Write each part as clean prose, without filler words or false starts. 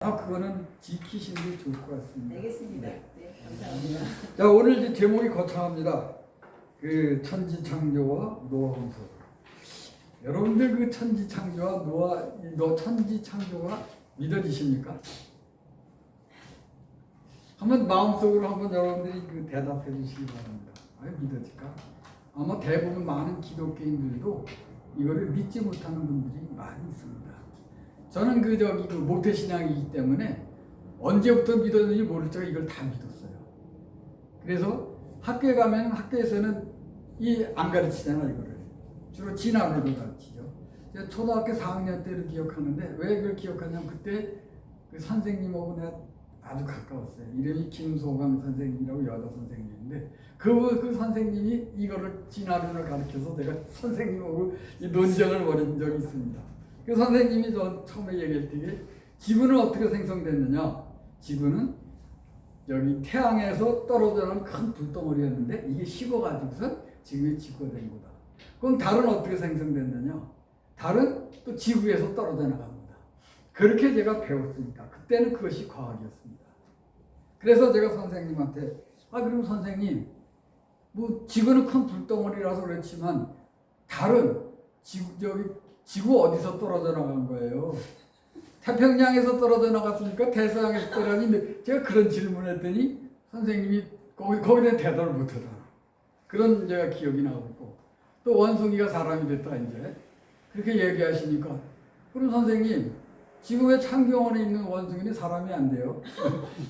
그거는 지키시는 게 좋을 것 같습니다. 알겠습니다. 네, 감사합니다. 자, 오늘 이제 제목이 거창합니다. 그 천지창조와 노아홍수. 여러분들 그 천지창조와 천지창조가 믿어지십니까? 한번 마음속으로 한번 여러분들이 그 대답해 주시기 바랍니다. 믿어질까? 아마 대부분 많은 기독교인들도 이거를 믿지 못하는 분들이 많이 있습니다. 저는 그 모태신앙이기 때문에 언제부터 믿었는지 모를 적에 이걸 다 믿었어요. 그래서 학교에 가면 학교에서는 안 가르치잖아요, 이거를. 주로 진화론을 가르치죠. 제가 초등학교 4학년 때를 기억하는데 왜 그걸 기억하냐면 그때 그 선생님하고 내가 아주 가까웠어요. 이름이 김소강 선생님이라고 여자 선생님인데 그 선생님이 이거를 진화론을 가르쳐서 내가 선생님하고 이 논쟁을 벌인 적이 있습니다. 그 선생님이 저 처음에 얘기할 때 지구는 어떻게 생성됐느냐? 지구는 여기 태양에서 떨어져 나온 큰 불덩어리였는데 이게 식어가지고서 지구의 지구가 된 거다. 그럼 달은 어떻게 생성됐느냐? 달은 또 지구에서 떨어져 나갑니다. 그렇게 제가 배웠으니까 그때는 그것이 과학이었습니다. 그래서 제가 선생님한테 그럼 선생님 뭐 지구는 큰 불덩어리라서 그렇지만 달은 지구 어디서 떨어져 나간 거예요? 태평양에서 떨어져 나갔습니까? 대서양에서 떨어져 나갔는데 제가 그런 질문을 했더니 선생님이 거기에 대한 대답을 못하더라. 그런 제가 기억이 나고 있고 또 원숭이가 사람이 됐다 이제 그렇게 얘기하시니까 그럼 선생님 지구의 창경원에 있는 원숭이는 사람이 안 돼요.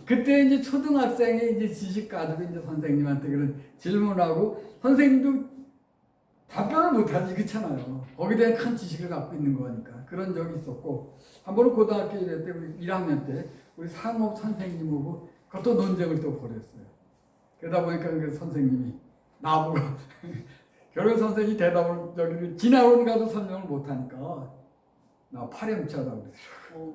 그때 이제 초등학생의 이제 지식 가지고 이제 선생님한테 그런 질문하고 선생님도 답변을 못하지 그렇잖아요. 거기에 대한 큰 지식을 갖고 있는 거니까 그런 적이 있었고 한 번은 고등학교 1학 때 우리 1학년 때 우리 상업 선생님하고 그것도 논쟁을 또 벌였어요. 그러다 보니까 그 선생님이 나보고 결국 선생님이 대답을 진화론 가도 설명을 못하니까 나 파렴치하다고 그러더라고요.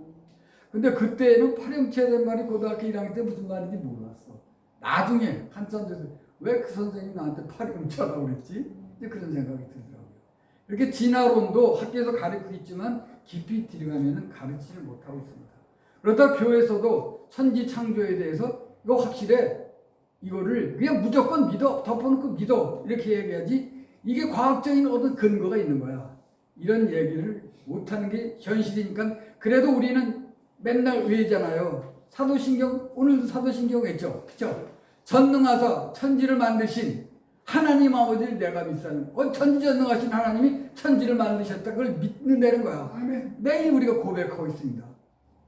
근데 그때는 파렴치하다는 말이 고등학교 1학년 때 무슨 말인지 몰랐어. 나중에 한참 돼서 왜 그 선생님이 나한테 파렴치하다고 그랬지? 그런 생각이 들더라고요. 이렇게 진화론도 학교에서 가르치고 있지만 깊이 들어가면 가르치지 못하고 있습니다. 그렇다 교회에서도 천지창조에 대해서 이거 확실해. 이거를 그냥 무조건 믿어. 덮어놓고 믿어. 이렇게 얘기하지. 이게 과학적인 어떤 근거가 있는 거야. 이런 얘기를 못하는 게 현실이니까 그래도 우리는 맨날 외잖아요. 사도신경, 오늘도 사도신경 했죠. 그쵸? 전능하사 천지를 만드신 하나님 아버지를 내가 믿사는 천지전능하신 하나님이 천지를 만드셨다. 그걸 믿는다는 거야. 아멘. 매일 우리가 고백하고 있습니다.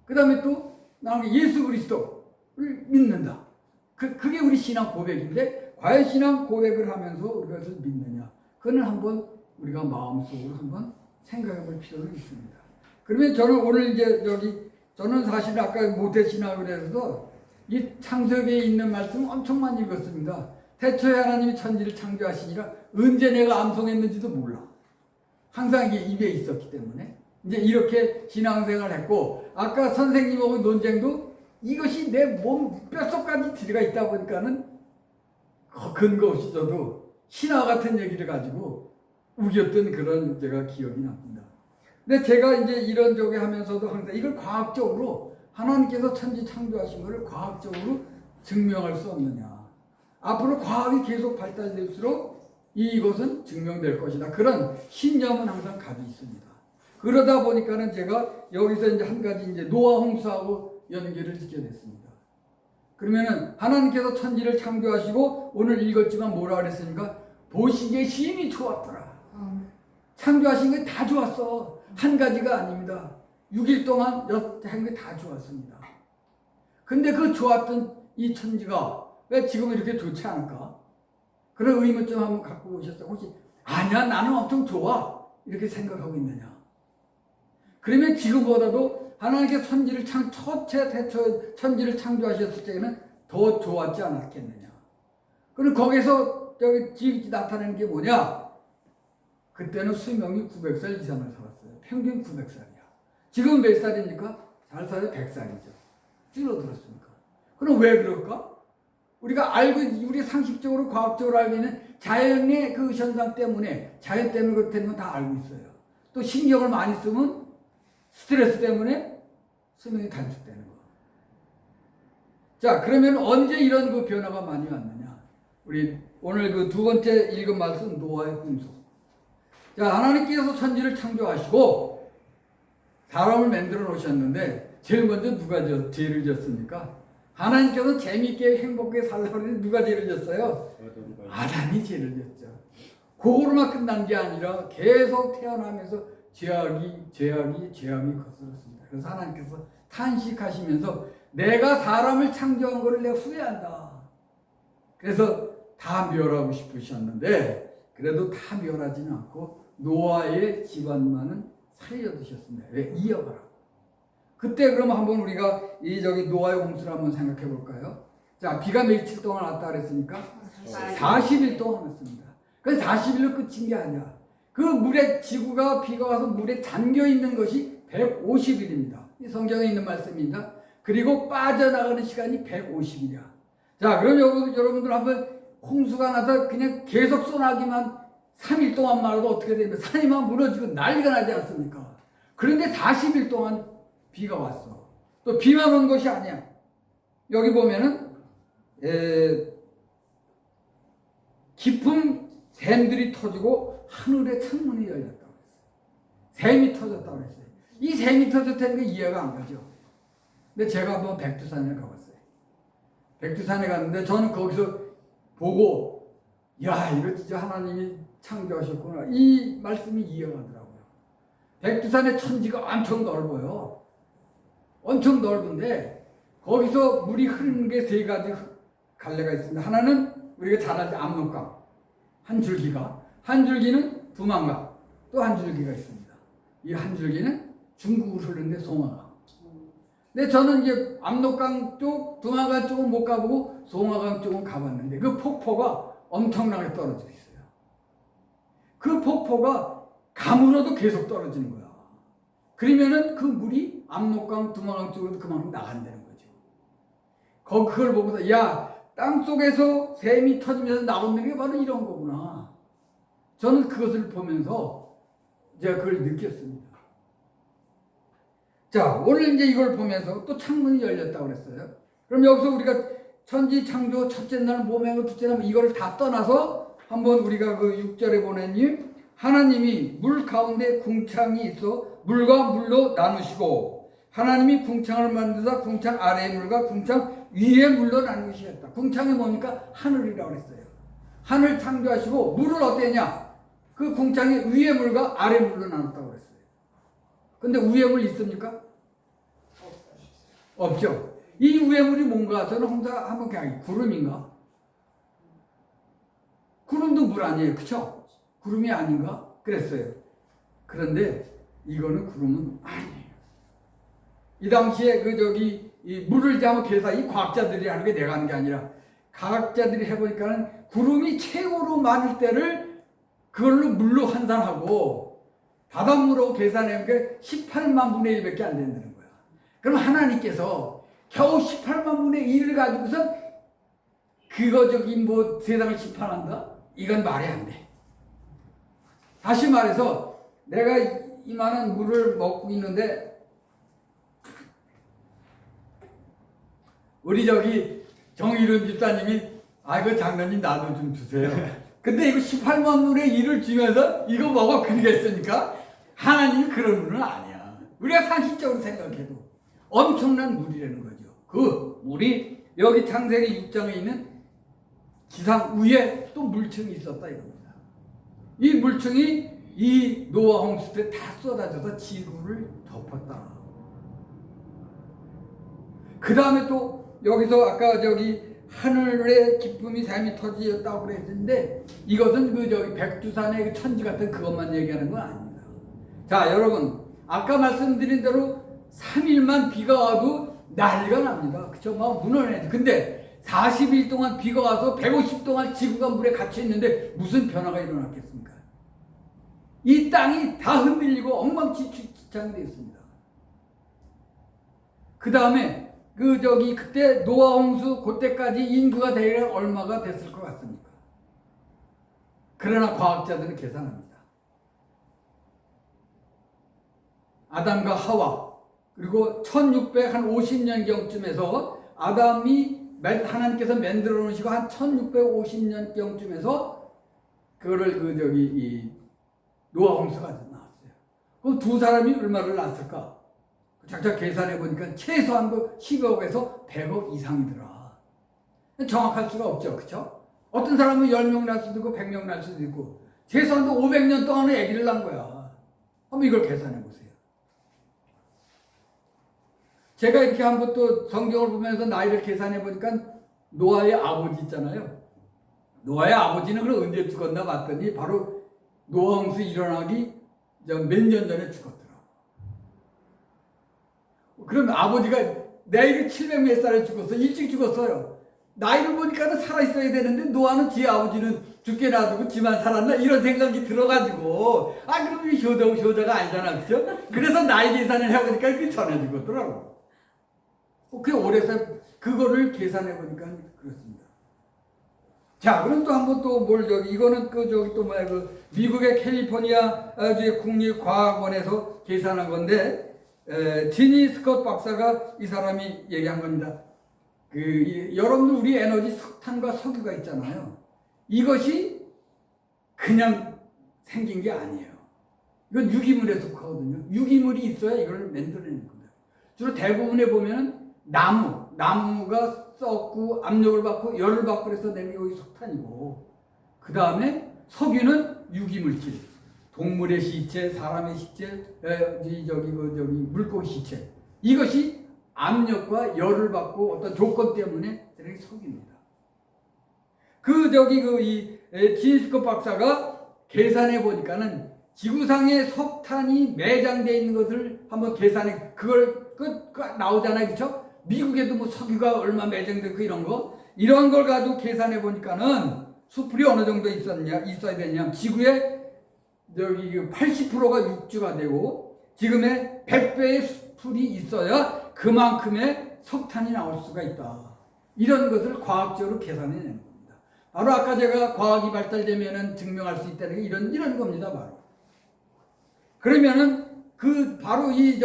그 다음에 또 나오는 예수 그리스도를 믿는다. 그게 우리 신앙 고백인데 과연 신앙 고백을 하면서 우리가 그것을 믿느냐. 그거는 한번 우리가 마음속으로 한번 생각해 볼 필요는 있습니다. 그러면 저는 오늘 이제 저는 사실 아까 모태신앙을 해서 이 창세기에 있는 말씀 엄청 많이 읽었습니다. 태초에 하나님이 천지를 창조하시니라 언제 내가 암송했는지도 몰라. 항상 이게 입에 있었기 때문에 이제 이렇게 신앙생활을 했고 아까 선생님하고 논쟁도 이것이 내 몸 뼛속까지 들어가 있다 보니까는 근거 없이 저도 신화 같은 얘기를 가지고 우겼던 그런 제가 기억이 납니다. 근데 제가 이제 이런 쪽에 하면서도 항상 이걸 과학적으로 하나님께서 천지 창조하신 것을 과학적으로 증명할 수 없느냐. 앞으로 과학이 계속 발달될수록 이것은 증명될 것이다. 그런 신념은 항상 가지고 있습니다. 그러다 보니까는 제가 여기서 이제 한 가지 이제 노아 홍수하고 연결을 짓게 됐습니다. 그러면은 하나님께서 천지를 창조하시고 오늘 읽었지만 뭐라 그랬습니까? 보시기에 심히 좋았더라. 창조하신 게 다 좋았어. 한 가지가 아닙니다. 6일 동안 한 게 다 좋았습니다. 근데 그 좋았던 이 천지가 왜 지금 이렇게 좋지 않을까? 그런 의문 좀 한번 갖고 오셨어요. 혹시 아니야 나는 엄청 좋아 이렇게 생각하고 있느냐? 그러면 지금보다도 하나님께 천지를 천지를 창조하셨을 때는 더 좋았지 않았겠느냐? 그럼 거기서 나타내는 게 뭐냐? 그때는 수명이 900살 이상을 살았어요. 평균 900살이야. 지금 몇 살입니까? 잘 살아요 100살이죠. 줄어들었습니까? 그럼 왜 그럴까? 우리가 우리 상식적으로 과학적으로 알고 있는 자연의 그 현상 때문에 자연 때문에 그렇다는 건 다 알고 있어요. 또 신경을 많이 쓰면 스트레스 때문에 수명이 단축되는 거. 자, 그러면 언제 이런 그 변화가 많이 왔느냐? 우리 오늘 그 두 번째 읽은 말씀 노아의 홍수. 자, 하나님께서 천지를 창조하시고 사람을 만들어 놓으셨는데 제일 먼저 누가 죄를 졌습니까? 하나님께서 재미있게 행복하게 살라고 했는데 누가 죄를 졌어요? 아담이 죄를 졌죠. 그거로만 끝난 게 아니라 계속 태어나면서 죄악이 거슬렀습니다. 그래서 하나님께서 탄식하시면서 내가 사람을 창조한 것을 내가 후회한다. 그래서 다 멸하고 싶으셨는데 그래도 다 멸하지는 않고 노아의 집안만은 살려두셨습니다. 왜? 이어가라. 그때 그러면 한번 우리가 노아의 홍수를 한번 생각해 볼까요? 자, 비가 며칠 동안 왔다 그랬습니까? 40일 동안 왔습니다. 그 40일로 끝인 게 아니야. 그 물에 지구가 비가 와서 물에 잠겨 있는 것이 150일입니다. 이 성경에 있는 말씀입니다. 그리고 빠져나가는 시간이 150일이야. 자, 그럼 여러분들 한번 홍수가 나서 그냥 계속 쏘나기만 3일 동안만 해도 어떻게 되면 산이 막 무너지고 난리가 나지 않습니까? 그런데 40일 동안 비가 왔어. 또 비만 온 것이 아니야. 여기 보면은 깊은 샘들이 터지고 하늘의 창문이 열렸다고 했어요. 샘이 터졌다고 했어요. 이 샘이 터졌다는 게 이해가 안 가죠. 근데 제가 한번 백두산에 가봤어요. 백두산에 갔는데 저는 거기서 보고 야, 이거 진짜 하나님이 창조하셨구나. 이 말씀이 이해가더라고요. 백두산의 천지가 엄청 넓어요. 엄청 넓은데 거기서 물이 흐르는 게 세 가지 갈래가 있습니다. 하나는 우리가 잘 알죠. 압록강. 한 줄기는 두만강. 또 한 줄기가 있습니다. 이 한 줄기는 중국으로 흐르는데 송화강. 근데 저는 이제 압록강 쪽, 두만강 쪽은 못 가보고 송화강 쪽은 가봤는데 그 폭포가 엄청나게 떨어져 있어요. 그 폭포가 가물어도 계속 떨어지는 거야. 그러면은 그 물이 압록강, 두만강 쪽으로 그만큼 나간다는 거죠. 그걸 보고서 야, 땅속에서 샘이 터지면서 나오는 게 바로 이런 거구나. 저는 그것을 보면서 제가 그걸 느꼈습니다. 자, 오늘 이제 이걸 보면서 또 창문이 열렸다고 그랬어요. 그럼 여기서 우리가 천지 창조 첫째 날, 모명을 둘째 날 이거를 다 떠나서 한번 우리가 그 6절에 보내니 하나님이 물 가운데 궁창이 있어 물과 물로 나누시고 하나님이 궁창을 만드사 궁창 아래의 물과 궁창 위의 물로 나누시겠다. 궁창이 뭡니까? 하늘이라고 그랬어요. 하늘 창조하시고 물을 어땠냐? 그 궁창이 위의 물과 아래 물로 나눴다고 그랬어요. 근데 위의 물 있습니까? 없죠. 이 위의 물이 뭔가? 저는 혼자 한번 그냥 구름인가? 구름도 물 아니에요. 그쵸? 구름이 아닌가? 그랬어요. 그런데 이거는 구름은 아니에요. 이 당시에 이 물을 잡은 계산, 이 과학자들이 하는 게 내가 하는 게 아니라 과학자들이 해보니까는 구름이 최고로 많을 때를 그걸로 물로 환산하고 바닷물로 계산하면 게 18만 분의 1밖에 안 된다는 거야. 그럼 하나님께서 겨우 18만 분의 1을 가지고서 세상을 심판한다? 이건 말이 안 돼. 다시 말해서 내가 이만한 물을 먹고 있는데 우리 정일훈 집사님이 그 장로님 나도 좀 주세요. 근데 이거 18만 분의 1을 주면서 이거 먹어 그러겠습니까? 하나님이 그런 분은 아니야. 우리가 상식적으로 생각해도 엄청난 물이라는 거죠. 그 물이 여기 창세기 6장에 있는 지상 위에 또 물층이 있었다 이겁니다. 이 물층이 이 노아 홍수 때 다 쏟아져서 지구를 덮었다. 그 다음에 또 여기서 아까 하늘의 기쁨이 샘이 터지었다고 그랬는데 이것은 백두산의 천지 같은 그것만 얘기하는 건 아닙니다. 자, 여러분 아까 말씀드린 대로 3일만 비가 와도 난리가 납니다. 그쵸? 막 무너내죠. 근데 40일 동안 비가 와서 150 동안 지구가 물에 갇혀 있는데 무슨 변화가 일어났겠습니까? 이 땅이 다 흔들리고 엉망진창이 되어 있습니다. 그 다음에 그때 노아 홍수 그때까지 인구가 대략 얼마가 됐을 것 같습니까? 그러나 과학자들은 계산합니다. 아담과 하와 그리고 1650년경쯤에서 아담이 하나님께서 만들어 놓으시고 한 1650년경쯤에서 그거를 이 노아 홍수가 나왔어요. 그럼 두 사람이 얼마를 낳았을까? 작작 계산해 보니까 최소한 10억에서 100억 이상이더라. 정확할 수가 없죠, 그렇죠? 어떤 사람은 10명 낳을 수도 있고 100명 낳을 수도 있고 최소한 500년 동안은 아기를 낳은 거야. 한번 이걸 계산해 보세요. 제가 이렇게 한번 또 성경을 보면서 나이를 계산해 보니까 노아의 아버지 있잖아요. 노아의 아버지는 그럼 언제 죽었나 봤더니 바로 노아 홍수 일어나기 몇 년 전에 죽었더라고. 그럼 아버지가 나이를 700 몇 살에 죽었어. 일찍 죽었어요. 나이를 보니까 살아있어야 되는데 노아는 지 아버지는 죽게 놔두고 지만 살았나? 이런 생각이 들어가지고 그럼 이 효자가 아니잖아. 그죠? 그래서 나이 계산을 해보니까 그게 전에 죽었더라고. 그 오래 그거를 계산해 보니까 그렇습니다. 자, 그럼 또 한번 이거는 또 뭐야, 미국의 캘리포니아 국립과학원에서 계산한 건데, 지니 스콧 박사가 이 사람이 얘기한 겁니다. 여러분들 우리 에너지 석탄과 석유가 있잖아요. 이것이 그냥 생긴 게 아니에요. 이건 유기물에 속하거든요. 유기물이 있어야 이걸 만들어내는 겁니다. 주로 대부분에 보면 나무가 썩고 압력을 받고 열을 받고 그래서 내는 게 석탄이고, 그 다음에 석유는 유기물질, 동물의 시체, 사람의 시체, 물고기 시체, 이것이 압력과 열을 받고 어떤 조건 때문에 되는 게 석유입니다. 이 지니스코 박사가 계산해 보니까는 지구상에 석탄이 매장되어 있는 것을 한번 계산해, 그걸 나오잖아요, 그렇죠? 미국에도 뭐 석유가 얼마 매장되고 이런 걸 가지고 계산해 보니까는 수풀이 어느 정도 있어야 되냐? 지구의 80%가 육지가 되고 지금의 100배의 수풀이 있어야 그만큼의 석탄이 나올 수가 있다. 이런 것을 과학적으로 계산해 내는 겁니다. 바로 아까 제가 과학이 발달되면은 증명할 수 있다는 게 이런 겁니다, 바로. 그러면은 바로 이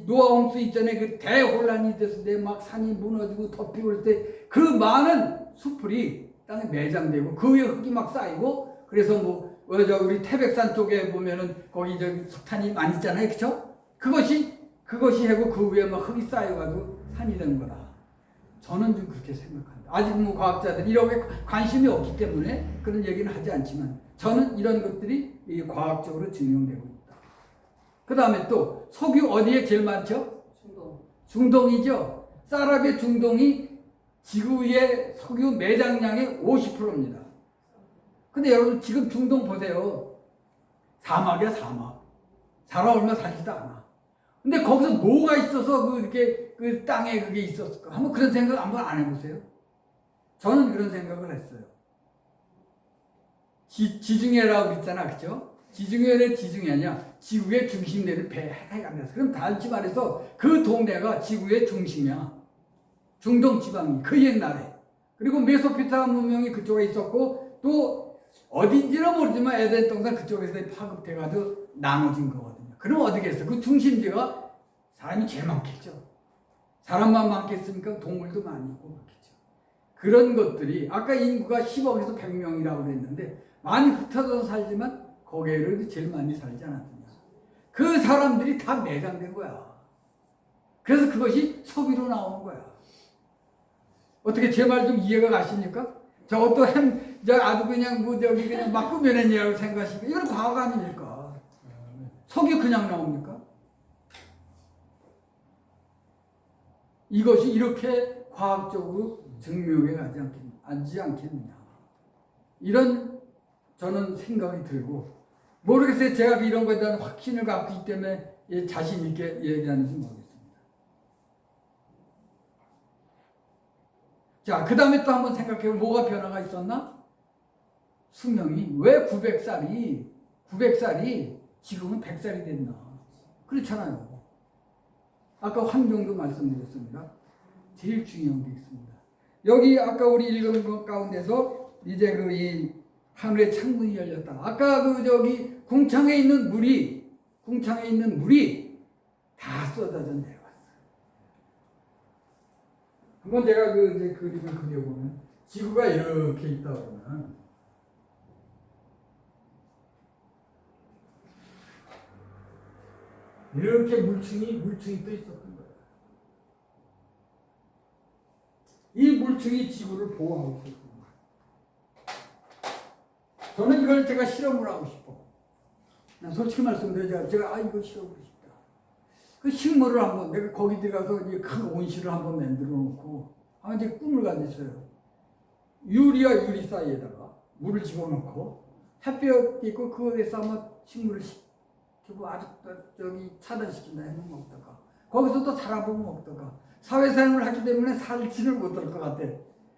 노아 홍수 이전에 대혼란이 됐을 때 막 산이 무너지고 덮이고 올 때 그 많은 수풀이 땅에 매장되고 그 위에 흙이 막 쌓이고, 그래서 우리 태백산 쪽에 보면은 거기 석탄이 많이 있잖아요, 그쵸? 그것이 하고 그 위에 막 흙이 쌓여가지고 산이 된 거라. 저는 좀 그렇게 생각합니다. 아직 과학자들이 이런 게 관심이 없기 때문에 그런 얘기는 하지 않지만 저는 이런 것들이 과학적으로 증명되고 있다. 그 다음에 또 석유 어디에 제일 많죠? 중동이죠. 사라비아 중동이 지구의 석유 매장량의 50%입니다. 근데 여러분 지금 중동 보세요. 사막이야, 사막. 사람 얼마 살지도 않아. 근데 거기서 뭐가 있어서 이렇게 땅에 그게 있었을까? 한번 그런 생각 한번 안 해보세요? 저는 그런 생각을 했어요. 지중해라고 그랬잖아, 그죠? 지중해는 지중해냐? 지구의 중심대를 배해가면서. 그럼 다시 말해서 그 동네가 지구의 중심이야. 중동 지방이 그 옛날에. 그리고 메소포타미아 문명이 그쪽에 있었고 또 어딘지는 모르지만 에덴 동산 그쪽에서 파급돼가지고 나눠진 거거든요. 그럼 어디겠어? 그 중심지가 사람이 제일 많겠죠. 사람만 많겠습니까? 동물도 많이 있고 그렇겠죠. 그런 것들이 아까 인구가 10억에서 100명이라고 그랬는데 많이 흩어져서 살지만 거기에는 제일 많이 살지 않았느냐. 그 사람들이 다 매장된 거야. 그래서 그것이 석유로 나오는 거야. 어떻게 제 말 좀 이해가 가십니까? 저것도 아주 그냥 그냥 막 꾸며낸이라고 생각하시고 이건 과학 아닙니까? 석유 그냥 나옵니까? 이것이 이렇게 과학적으로 증명해 가지 않겠느냐. 이런 저는 생각이 들고, 모르겠어요. 제가 이런 거에 대한 확신을 갖고 있기 때문에 자신 있게 얘기하는지 모르겠습니다. 자, 그 다음에 또 한번 생각해 보면 뭐가 변화가 있었나? 수명이 왜 900살이 지금은 100살이 됐나? 그렇잖아요. 아까 환경도 말씀드렸습니다. 제일 중요한 게 있습니다. 여기 아까 우리 읽은 것 가운데서 이제 이 하늘의 창문이 열렸다. 아까 궁창에 있는 물이 다 쏟아져 내려왔어요. 한번 제가 그 이제 그림을 그려보면 지구가 이렇게 있다 그러면 이렇게 물층이 또 있었던 거예요. 이 물층이 지구를 보호하고 있었던 거예요. 저는 이걸 제가 실험을 하고 싶어. 난 솔직히 말씀드려 제가 이거 실험하고 싶다. 그 식물을 한번 내가 거기 들어가서 이 큰 온실을 한번 만들어 놓고 한번 이제 꿈을 가졌어요. 유리와 유리 사이에다가 물을 집어넣고 햇볕 있고 그거에서 아마 식물을 뭐 아주 저기 차단시킨다 해면 어떨까? 거기서 또 살아보면 어떨까? 사회생활을 하기 때문에 살지를 못할 것 같아.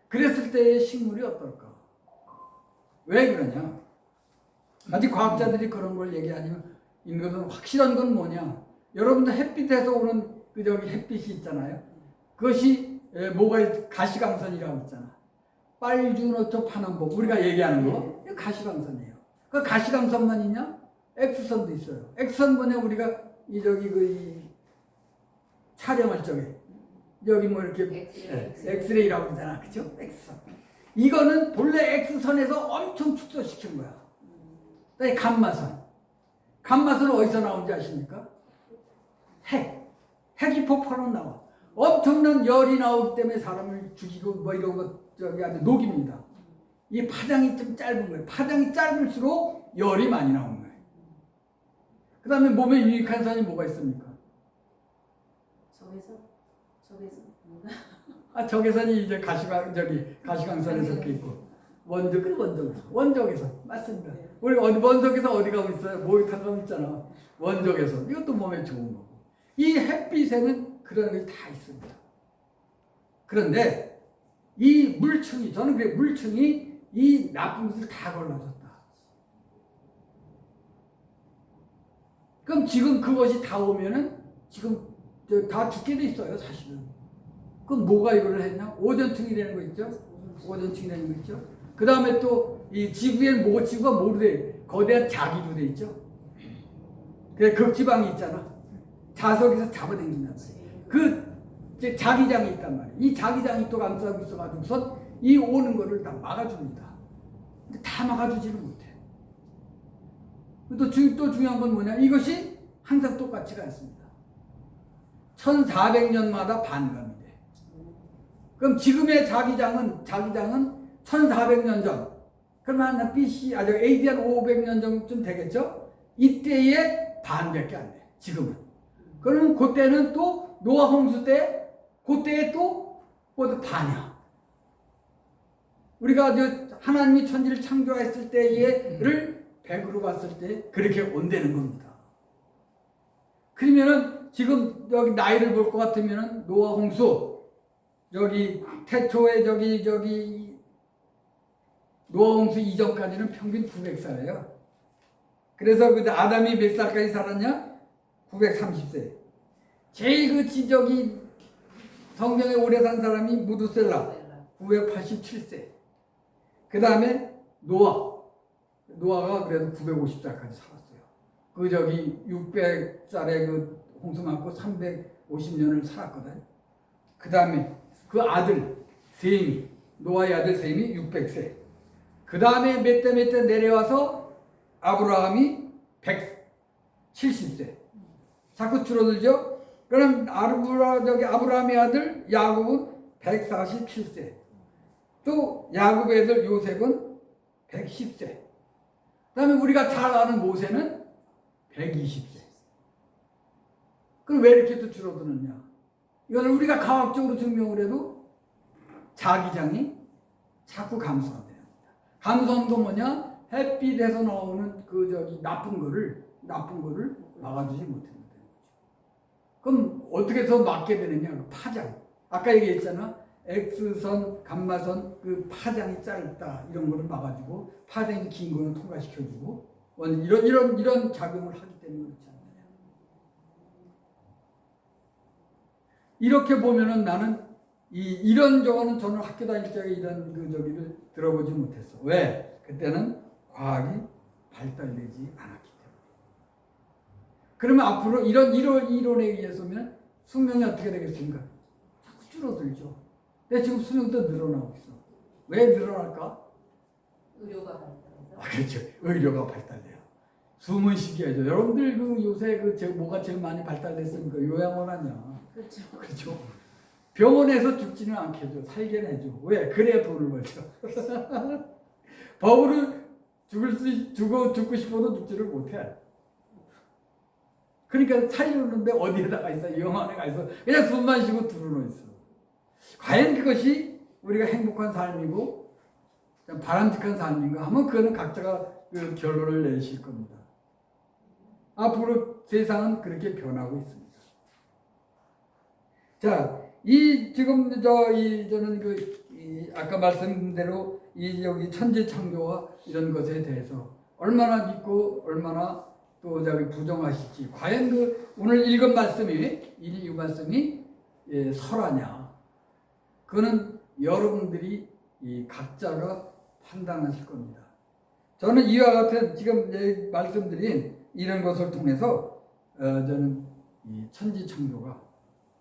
그랬을 때의 식물이 어떨까? 왜 그러냐? 아직 과학자들이 그런 걸 얘기하면 있는 것은 확실한 건 뭐냐? 여러분들 햇빛에서 오는 그 저기 햇빛이 있잖아요. 그것이 뭐가 가시광선이라고 있잖아. 빨주노초 파남보 우리가 얘기하는 거 가시광선이에요. 그 가시광선만 있냐? X선도 있어요. X선 뭐냐 우리가 이 저기 이 촬영할 적에 여기 뭐 이렇게 엑스레이라고 그러잖아, 그렇죠? X선. 이거는 본래 X선에서 엄청 축소시킨 거야. 그다음에 감마선. 감마선은 어디서 나온지 아십니까? 핵이 폭발로 나와. 엄청난 열이 나오기 때문에 사람을 죽이고 뭐 이런 것 저기 아주 녹입니다. 이 파장이 좀 짧은 거예요. 파장이 짧을수록 열이 많이 나오는 거예요. 그 다음에 몸에 유익한 선이 뭐가 있습니까? 적외선이 이제 가시광선에 섞여 있고 원적외선 맞습니다. 우리 원적외선 어디 가고 있어요? 목욕탕 가고 있잖아. 원적외선 이것도 몸에 좋은 거고 이 햇빛에는 그런 것이 다 있습니다. 그런데 이 물층이 저는 그래 물층이 이 나쁜 것을 다 걸러줬다. 그럼 지금 그것이 다 오면은 지금 다 죽게 돼 있어요, 사실은. 그럼 뭐가 이걸 했냐? 오존층이 되는 거 있죠? 오존층이 되는 거 있죠? 그 다음에 또 이 지구에는 지구가 뭐로 돼? 거대한 자기로 돼 있죠? 그래 극지방이 있잖아. 자석에서 잡아당긴단 말이야. 그 이제 자기장이 있단 말이야. 이 자기장이 또 감싸고 있어가지고선 이 오는 거를 다 막아줍니다. 근데 다 막아주지는 못해. 또 중요한 건 뭐냐? 이것이 항상 똑같지가 않습니다. 1400년마다 반감이 돼. 그럼 지금의 자기장은 1400년 전. 그러면 한 BC, AD 한 500년 정도쯤 되겠죠? 이때의 반밖에 안 돼. 지금은. 그러면 그때는 또 노아 홍수 때, 그때에 또 반이야. 우리가 하나님이 천지를 창조했을 때를 100으로 봤을 때 그렇게 온다는 겁니다. 그러면은 지금 여기 나이를 볼 것 같으면은 노아 홍수 여기 태초에 저기 노아 홍수 이전까지는 평균 900살이에요. 그래서 그 아담이 몇 살까지 살았냐? 930세. 제일 저기 성경에 오래 산 사람이 무두셀라 987세. 그 다음에 노아가 그래도 950살까지 살았어요. 그 저기 600살에 그 홍수 맞고 350년을 살았거든. 그 다음에 그 아들 셈이 노아의 아들 셈이 600세. 그 다음에 몇 대 내려와서 아브라함이 170세. 자꾸 줄어들죠? 그럼 아브라함의 아들 야곱은 147세. 또 야곱의 아들 요셉은 110세. 그 다음에 우리가 잘 아는 모세는 120세. 그럼 왜 이렇게 또 줄어드느냐? 이걸 우리가 과학적으로 증명을 해도 자기장이 자꾸 감소한대요. 감소한 건 뭐냐? 햇빛에서 나오는 나쁜 거를 막아주지 못한다는 거죠. 그럼 어떻게 해서 막게 되느냐? 파장. 아까 얘기했잖아. X선, 감마선 그 파장이 짧다 이런 거를 막아주고 파장이 긴 거는 통과시켜주고 이런 작용을 하기 때문에 그렇지 않나요? 이렇게 보면은 나는 이런 저거는 저는 학교 다닐 적에 이런 저기를 들어보지 못했어. 왜? 그때는 과학이 발달되지 않았기 때문에. 그러면 앞으로 이런 이론에 의해서면 수명이 어떻게 되겠습니까? 자꾸 줄어들죠. 근데 지금 수명도 늘어나고 있어. 왜 늘어날까? 의료가 발달해서. 그렇죠. 의료가 발달돼요. 숨은 쉬게 해줘. 여러분들 요새 뭐가 제일 많이 발달됐습니까? 요양원 아니야. 그렇죠. 그렇죠. 병원에서 죽지는 않게 해줘. 살게 해줘. 왜? 그래야 돈을 벌죠. 법으로 죽고 싶어도 죽지를 못해. 그러니까 살려는데 어디에다가 있어? 영안에 가 있어. 그냥 숨만 쉬고 들어놓 있어. 과연 그것이 우리가 행복한 삶이고 바람직한 삶인가 하면 그거는 각자가 그 결론을 내실 겁니다. 앞으로 세상은 그렇게 변하고 있습니다. 자, 지금 저는 아까 말씀드린 대로 여기 천지 창조와 이런 것에 대해서 얼마나 믿고 얼마나 또 부정하실지, 과연 오늘 읽은 말씀이 이 말씀이 설하냐? 그거는 여러분들이 각자가 판단하실 겁니다. 저는 이와 같은 지금 말씀드린 이런 것을 통해서 저는 이 천지 창조가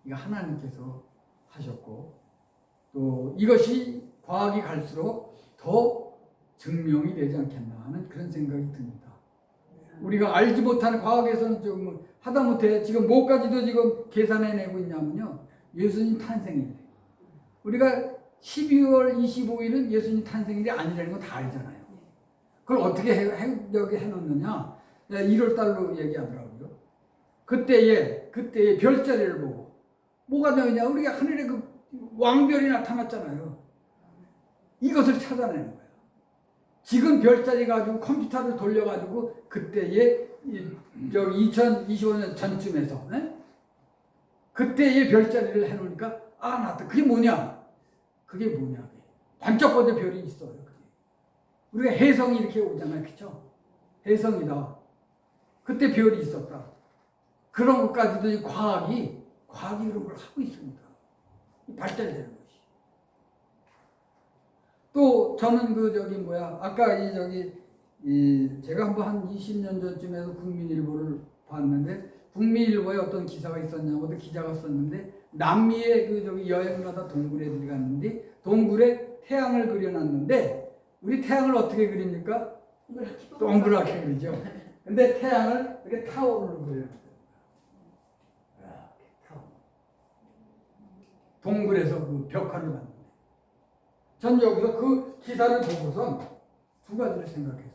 이거 하나님께서 하셨고 또 이것이 과학이 갈수록 더 증명이 되지 않겠나 하는 그런 생각이 듭니다. 우리가 알지 못하는 과학에서는 좀 하다못해 지금 뭐까지도 지금 계산해내고 있냐면요, 예수님 탄생일. 우리가 12월 25일은 예수님 탄생일이 아니라는 거 다 알잖아요. 그걸 어떻게 해놓느냐? 1월 달로 얘기하더라고요. 그때의 별자리를 보고 뭐가 나오냐? 우리가 하늘에 왕별이 나타났잖아요. 이것을 찾아내는 거예요. 지금 별자리 가지고 컴퓨터를 돌려가지고 그때의 2025년 전쯤에서 그때의 별자리를 해놓으니까 나왔다. 그게 뭐냐? 반짝거리는 별이 있어요. 우리가 해성이 이렇게 오잖아요. 그렇죠? 해성이다. 그때 별이 있었다. 그런 것까지도 과학이 그런 걸 하고 있습니다. 발달되는 것이. 또 저는 아까 제가 한번 한 20년 전쯤에서 국민일보를 봤는데, 국민일보에 어떤 기사가 있었냐고 기자가 썼는데, 남미에 여행을 하다 동굴에 들어갔는데 동굴에 태양을 그려놨는데, 우리 태양을 어떻게 그립니까? 동그랗게 그리죠. 근데 태양을 이렇게 타원으로 그려놨어요. 동굴에서 벽화를 만드네. 전 여기서 그 기사를 보고선 두 가지를 생각했어요.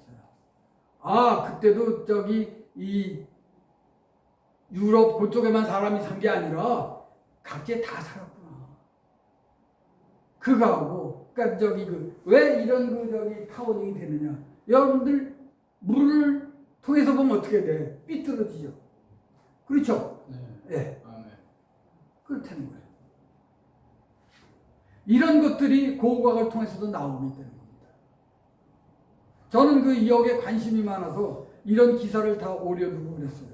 그때도 이 유럽 그쪽에만 사람이 산 게 아니라 각지에 다 살았구나. 그거하고, 그러니까 왜 이런 타워닝이 되느냐? 여러분들 물을 통해서 보면 어떻게 돼? 삐뚤어지죠. 그렇죠? 네. 그렇다는 거예요. 이런 것들이 고고학을 통해서도 나오기 때문입니다. 저는 여기에 관심이 많아서 이런 기사를 다 오려두고 그랬어요.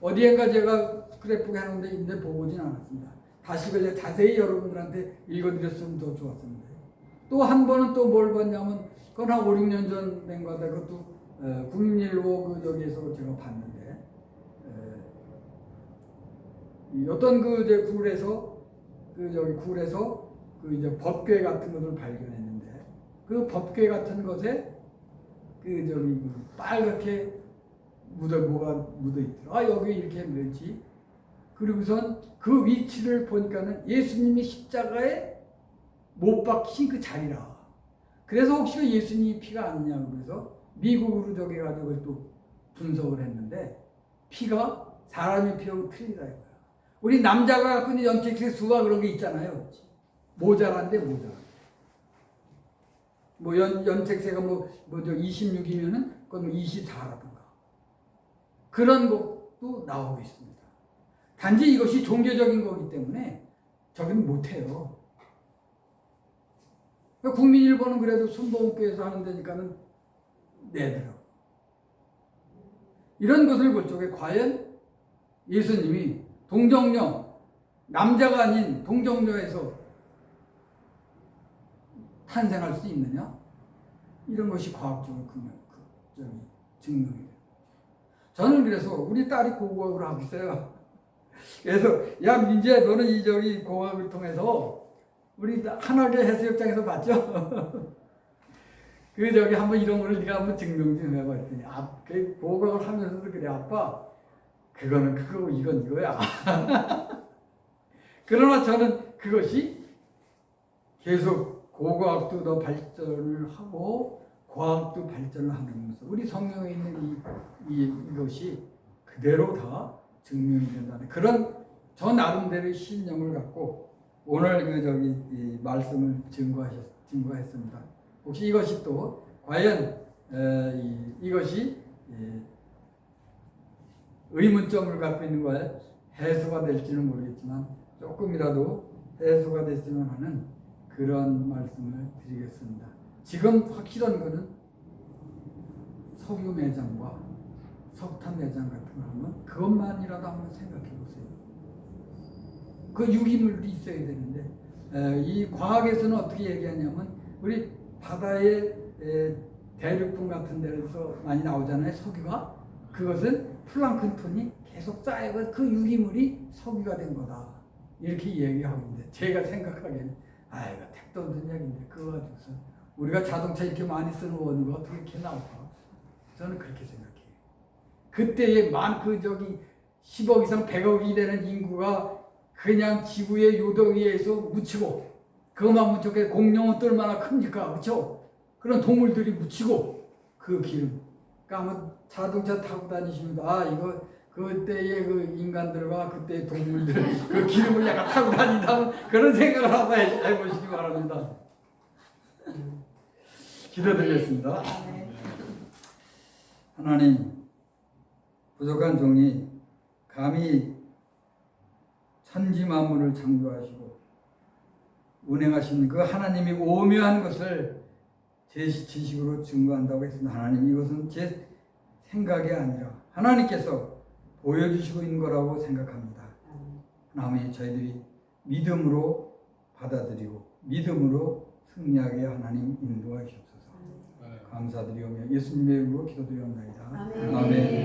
어디엔가 제가 스크랩북 해놓은 데인데 보진 않았습니다. 다시 자세히 여러분들한테 읽어드렸으면 더 좋았습니다. 또 한 번은 또 뭘 봤냐면, 그건 한 5, 6년 전 된 거다. 그것도 국민일보 여기에서 제가 봤는데, 어떤 굴에서 법궤 같은 것을 발견했는데, 그 법궤 같은 것에 빨갛게 뭐가 묻어 있더라. 여기 이렇게 묻었지. 그리고선 그 위치를 보니까는 예수님이 십자가에 못 박히신 그 자리라. 그래서 혹시 예수님이 피가 아니냐고 그래서 미국으로 가지고 또 분석을 했는데, 피가 사람의 피하고 틀리다 이거야. 우리 남자가 갖고 있는 연택색 수가 그런 게 있잖아요. 모자란데. 연택세가 26이면은 그건 24라든가. 그런 것도 나오고 있습니다. 단지 이것이 종교적인 거기 때문에 저기는 못해요. 국민일보는 그래도 순복음교회에서 하는 데니까는 내더라고. 이런 것을 볼 적에 과연 예수님이 동정녀, 남자가 아닌 동정녀에서 탄생할 수 있느냐? 이런 것이 과학적으로 증명이 돼요. 저는 그래서 우리 딸이 고고학을 하고 있어요. 그래서 야 민지야, 너는 이 고고학을 통해서 우리 한화계 해수욕장에서 봤죠? 그 저기 한번 이런 거를 네가 한번 증명 좀 해봐 했더니 그 고각을 하면서도 그래 아빠 그거는 그거고 이건 이거야. 그러나 저는 그것이 계속 고고학도 더 발전을 하고 과학도 발전을 하면서 우리 성경에 있는 이것이 그대로 다 증명이 된다는 그런 저 나름대로의 신념을 갖고 오늘 그 저기 이 말씀을 증거했습니다. 혹시 이것이 또 과연 이것이 의문점을 갖고 있는 거에 해소가 될지는 모르겠지만 조금이라도 해소가 됐으면 하는 그런 말씀을 드리겠습니다. 지금 확실한 것은 석유 매장과 석탄 매장 같은 거 하면 그것만이라도 한번 생각해 보세요. 그 유기물이 있어야 되는데 이 과학에서는 어떻게 얘기하냐면 우리 바다의 대륙분 같은 데서 많이 나오잖아요. 석유가 그것은 플랑크톤이 계속 쌓이고 그 유기물이 석유가 된 거다. 이렇게 얘기하고 있는데 제가 생각하기에는 이거 택도 없는 얘기인데 그거 가지고서 우리가 자동차 이렇게 많이 쓰는 원유가 어떻게 이렇게 나올까? 저는 그렇게 생각해요. 그때의 그 저기 10억 이상 100억이 되는 인구가 그냥 지구의 요동위에서 묻히고 그것만 묻히고 공룡은 또 얼마나 큽니까? 그렇죠? 그런 동물들이 묻히고 그 기름 그러니까 아마 자동차 타고 다니시면 이거 그때의 그 인간들과 그때의 동물들 그 기름을 약간 타고 다닌다면 그런 생각을 한번 해보시기 바랍니다. 기도드리겠습니다. 하나님 부족한 종이 감히 천지 만물을 창조하시고 운행하신 그 하나님이 오묘한 것을 제 지식으로 증거한다고 했습니다. 하나님 이것은 제 생각이 아니라 하나님께서 보여주시고 있는 거라고 생각합니다. 하나님 저희들이 믿음으로 받아들이고 믿음으로 승리하게 하나님 인도하시옵소서. 감사드리오며 예수님의 이름으로 기도드리옵나이다. 아멘.